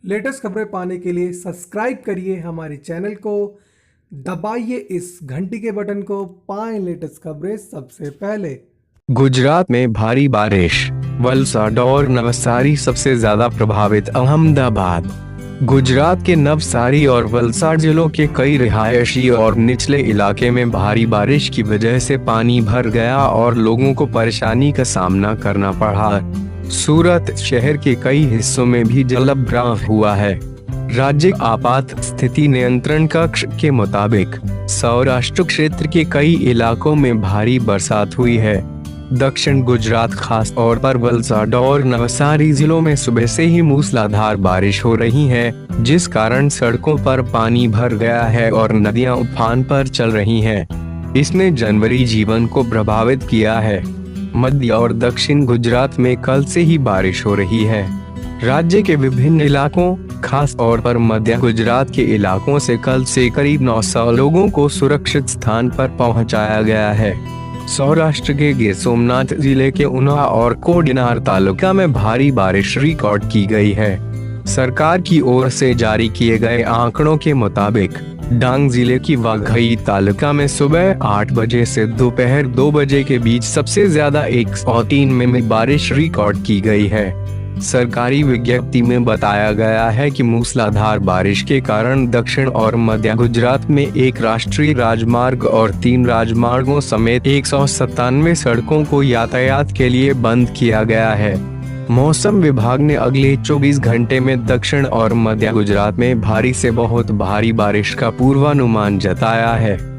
Latest खबरें पाने के लिए सब्सक्राइब करिए हमारे चैनल को, दबाइए इस घंटी के बटन को, पाएं लेटेस्ट खबरें सबसे पहले। गुजरात में भारी बारिश, वलसाड और नवसारी सबसे ज्यादा प्रभावित। अहमदाबाद। गुजरात के नवसारी और वलसाड जिलों के कई रिहायशी और निचले इलाके में भारी बारिश की वजह से पानी भर गया और लोगों को परेशानी का सामना करना पड़ा। सूरत शहर के कई हिस्सों में भी जलभराव हुआ है। राज्य आपात स्थिति नियंत्रण कक्ष के मुताबिक सौराष्ट्र क्षेत्र के कई इलाकों में भारी बरसात हुई है। दक्षिण गुजरात खास तौर पर वलसाड और नवसारी जिलों में सुबह से ही मूसलाधार बारिश हो रही है, जिस कारण सड़कों पर पानी भर गया है और नदियां उफान पर चल रही हैं। इसने जनवरी जीवन को प्रभावित किया है। मध्य और दक्षिण गुजरात में कल से ही बारिश हो रही है। राज्य के विभिन्न इलाकों, खास तौर पर मध्य गुजरात के इलाकों से कल से करीब 900 लोगों को सुरक्षित स्थान पर पहुंचाया गया है। सौराष्ट्र के गिर सोमनाथ जिले के उना और कोडिनार तालुका में भारी बारिश रिकॉर्ड की गई है। सरकार की ओर से जारी किए गए आंकड़ों के मुताबिक डांग जिले की वाघई तालुका में सुबह 8 बजे से दोपहर 2 बजे के बीच सबसे ज्यादा 103 मिमी बारिश रिकॉर्ड की गई है। सरकारी विज्ञप्ति में बताया गया है कि मूसलाधार बारिश के कारण दक्षिण और मध्य गुजरात में एक राष्ट्रीय राजमार्ग और 3 राजमार्गों समेत 197 सड़कों को यातायात के लिए बंद किया गया है। मौसम विभाग ने अगले 24 घंटे में दक्षिण और मध्य गुजरात में भारी से बहुत भारी बारिश का पूर्वानुमान जताया है।